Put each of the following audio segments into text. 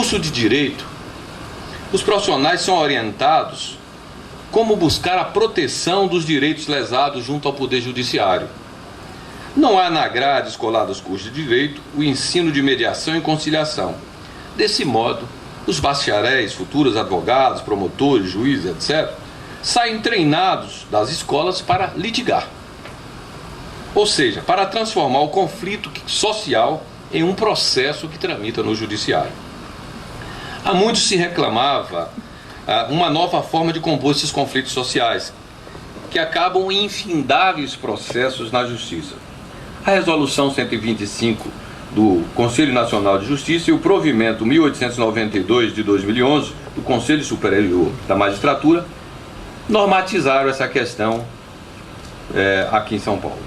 curso de Direito, os profissionais são orientados como buscar a proteção dos direitos lesados junto ao Poder Judiciário. Não há na grade escolar dos cursos de Direito o ensino de mediação e conciliação. Desse modo, os bacharéis, futuros advogados, promotores, juízes, etc., saem treinados das escolas para litigar. Ou seja, para transformar o conflito social em um processo que tramita no judiciário. Há muito se reclamava uma nova forma de compor esses conflitos sociais, que acabam em infindáveis processos na justiça. A Resolução 125 do Conselho Nacional de Justiça e o Provimento 1892 de 2011 do Conselho Superior da Magistratura normatizaram essa questão aqui em São Paulo.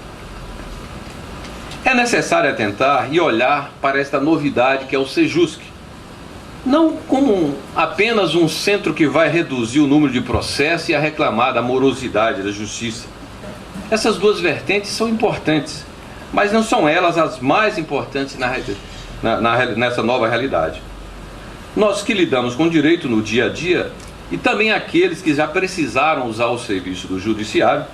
É necessário atentar e olhar para esta novidade que é o Sejusc, não como apenas um centro que vai reduzir o número de processos e a reclamada morosidade da justiça. Essas duas vertentes são importantes, mas não são elas as mais importantes nessa nova realidade. Nós que lidamos com direito no dia a dia, e também aqueles que já precisaram usar o serviço do judiciário,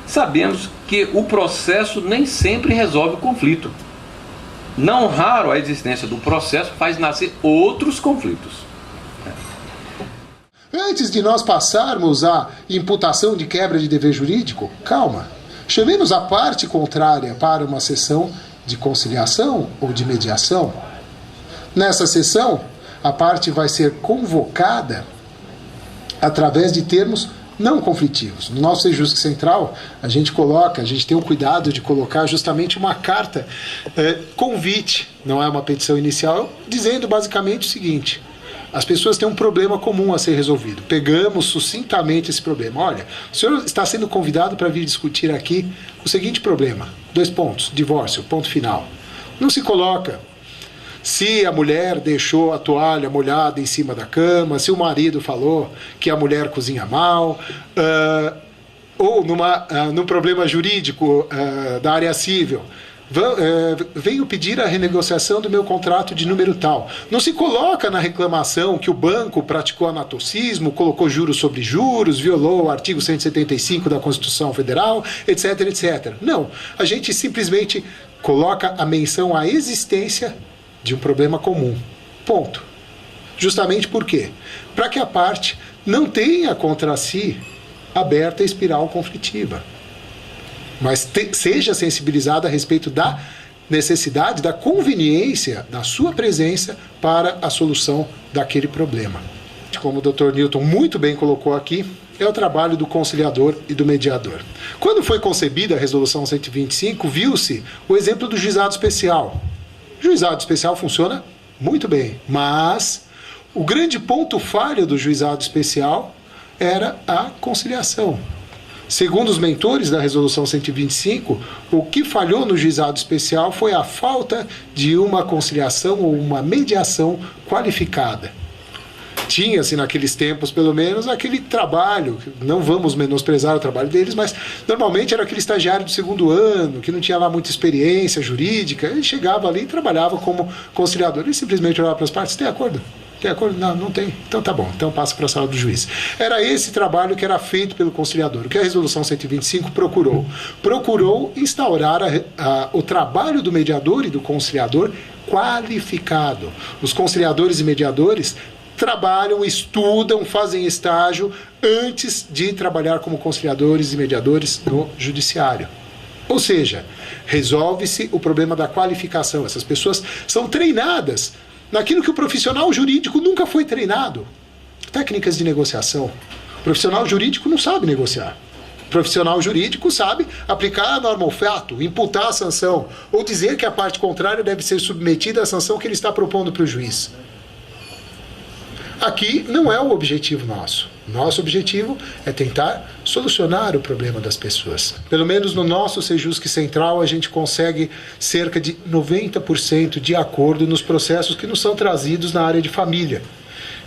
sabemos que o processo nem sempre resolve o conflito. Não raro a existência do processo faz nascer outros conflitos. Antes de nós passarmos à imputação de quebra de dever jurídico, calma. Chamemos a parte contrária para uma sessão de conciliação ou de mediação. Nessa sessão, a parte vai ser convocada através de termos não conflitivos. No nosso Sejusc Central, a gente tem o cuidado de colocar justamente uma carta convite, não é uma petição inicial, dizendo basicamente o seguinte: as pessoas têm um problema comum a ser resolvido. Pegamos sucintamente esse problema. Olha, o senhor está sendo convidado para vir discutir aqui o seguinte problema. 2 pontos. Divórcio, ponto final. Não se coloca se a mulher deixou a toalha molhada em cima da cama, se o marido falou que a mulher cozinha mal, ou num problema jurídico da área civil. Venho pedir a renegociação do meu contrato de número tal. Não se coloca na reclamação que o banco praticou anatocismo, colocou juros sobre juros, violou o artigo 175 da Constituição Federal, etc, etc. Não, a gente simplesmente coloca a menção à existência de um problema comum. Ponto. Justamente por quê? Para que a parte não tenha contra si aberta a espiral conflitiva, mas seja sensibilizada a respeito da necessidade, da conveniência da sua presença para a solução daquele problema. Como o Dr. Newton muito bem colocou aqui, é o trabalho do conciliador e do mediador. Quando foi concebida a Resolução 125, viu-se o exemplo do juizado especial. O juizado especial funciona muito bem, mas o grande ponto falho do juizado especial era a conciliação. Segundo os mentores da Resolução 125, o que falhou no juizado especial foi a falta de uma conciliação ou uma mediação qualificada. Tinha-se naqueles tempos, pelo menos, aquele trabalho, não vamos menosprezar o trabalho deles, mas normalmente era aquele estagiário do 2º ano, que não tinha lá muita experiência jurídica, ele chegava ali e trabalhava como conciliador. Ele simplesmente olhava para as partes: tem acordo? Tem acordo? Não, não tem. Então tá bom, então passa para a sala do juiz. Era esse trabalho que era feito pelo conciliador. O que a Resolução 125 procurou? Procurou instaurar o trabalho do mediador e do conciliador qualificado. Os conciliadores e mediadores trabalham, estudam, fazem estágio antes de trabalhar como conciliadores e mediadores no judiciário. Ou seja, resolve-se o problema da qualificação. Essas pessoas são treinadas naquilo que o profissional jurídico nunca foi treinado. Técnicas de negociação. O profissional jurídico não sabe negociar. O profissional jurídico sabe aplicar a norma ao fato, imputar a sanção, ou dizer que a parte contrária deve ser submetida à sanção que ele está propondo para o juiz. Aqui não é o objetivo nosso. Nosso objetivo é tentar solucionar o problema das pessoas. Pelo menos no nosso Sejusc Central, a gente consegue cerca de 90% de acordo nos processos que nos são trazidos na área de família.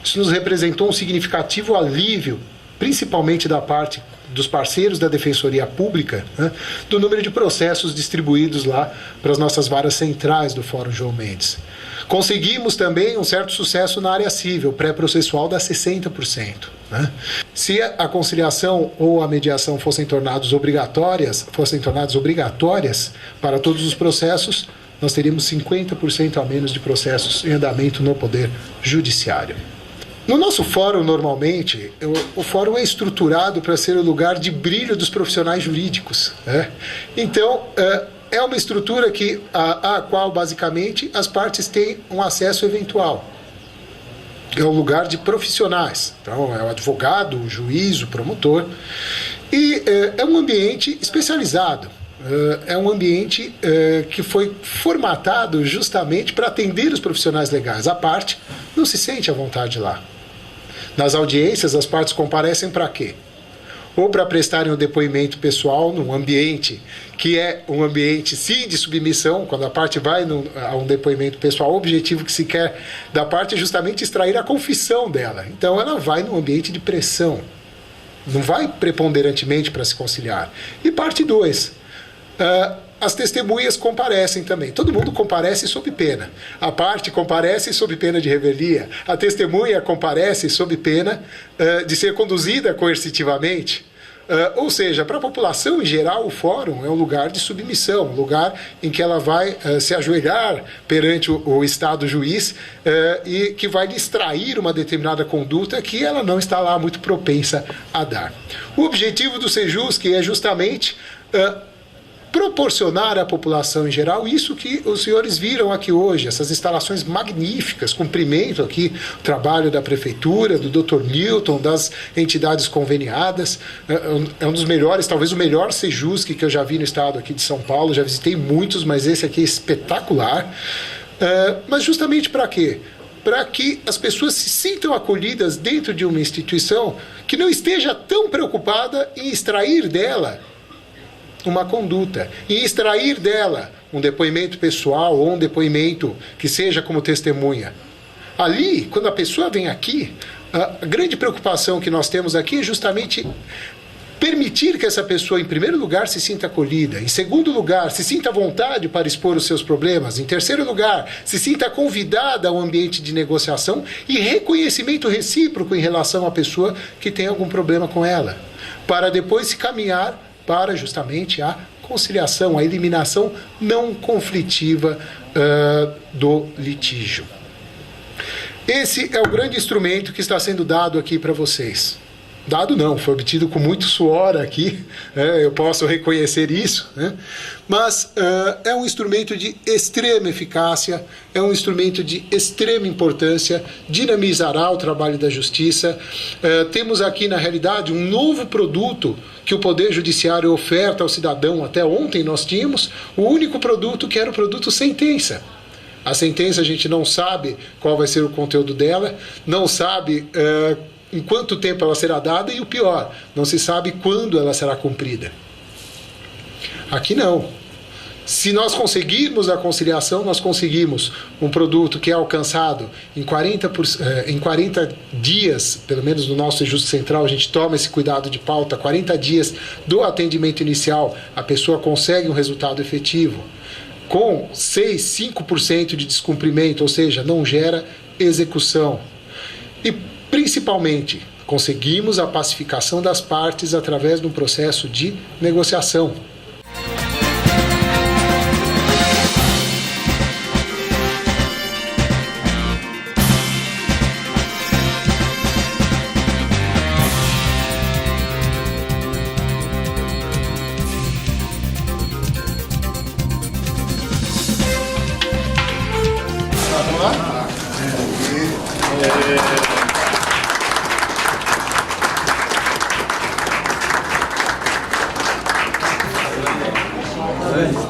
Isso nos representou um significativo alívio, principalmente da parte dos parceiros da Defensoria Pública, né, do número de processos distribuídos lá para as nossas varas centrais do Fórum João Mendes. Conseguimos também um certo sucesso na área civil, pré-processual dá 60%. Né? Se a conciliação ou a mediação fossem tornadas obrigatórias para todos os processos, nós teríamos 50% a menos de processos em andamento no Poder Judiciário. No nosso fórum, normalmente, o fórum é estruturado para ser o lugar de brilho dos profissionais jurídicos. Né? Então, é uma estrutura a qual, basicamente, as partes têm um acesso eventual. É um lugar de profissionais. Então, é o advogado, o juiz, o promotor. E é um ambiente especializado. É um ambiente que foi formatado justamente para atender os profissionais legais. A parte não se sente à vontade lá. Nas audiências, as partes comparecem para quê? Ou para prestarem um depoimento pessoal num ambiente que é um ambiente, sim, de submissão. Quando a parte vai a um depoimento pessoal, o objetivo que se quer da parte é justamente extrair a confissão dela. Então, ela vai num ambiente de pressão. Não vai preponderantemente para se conciliar. E parte 2. As testemunhas comparecem também. Todo mundo comparece sob pena. A parte comparece sob pena de revelia. A testemunha comparece sob pena de ser conduzida coercitivamente. Ou seja, para a população em geral, o fórum é um lugar de submissão, um lugar em que ela vai se ajoelhar perante o Estado juiz e que vai lhe extrair uma determinada conduta que ela não está lá muito propensa a dar. O objetivo do Sejusc é justamente proporcionar à população em geral isso que os senhores viram aqui hoje, essas instalações magníficas. Cumprimento aqui o trabalho da Prefeitura, do Dr. Newton, das entidades conveniadas. É um dos melhores, talvez o melhor Sejusc que eu já vi no estado aqui de São Paulo. Já visitei muitos, mas esse aqui é espetacular. Mas justamente para quê? Para que as pessoas se sintam acolhidas dentro de uma instituição que não esteja tão preocupada em extrair dela uma conduta, e extrair dela um depoimento pessoal ou um depoimento que seja como testemunha. Ali, quando a pessoa vem aqui, a grande preocupação que nós temos aqui é justamente permitir que essa pessoa, em primeiro lugar, se sinta acolhida, em segundo lugar, se sinta à vontade para expor os seus problemas, em terceiro lugar, se sinta convidada ao ambiente de negociação e reconhecimento recíproco em relação à pessoa que tem algum problema com ela, para depois se caminhar para justamente a conciliação, a eliminação não conflitiva do litígio. Esse é o grande instrumento que está sendo dado aqui para vocês. Dado não, foi obtido com muito suor aqui, eu posso reconhecer isso, né? Mas é um instrumento de extrema eficácia, é um instrumento de extrema importância, dinamizará o trabalho da justiça. Temos aqui, na realidade, um novo produto que o Poder Judiciário oferta ao cidadão. Até ontem nós tínhamos o único produto que era o produto sentença. A sentença a gente não sabe qual vai ser o conteúdo dela, não sabe em quanto tempo ela será dada e o pior, não se sabe quando ela será cumprida. Aqui não. Se nós conseguirmos a conciliação, nós conseguimos um produto que é alcançado em 40 dias, pelo menos no nosso Sejusc Central, a gente toma esse cuidado de pauta, 40 dias do atendimento inicial, a pessoa consegue um resultado efetivo, com 5% de descumprimento, ou seja, não gera execução. E principalmente, conseguimos a pacificação das partes através de um processo de negociação. Vamos lá? Oi.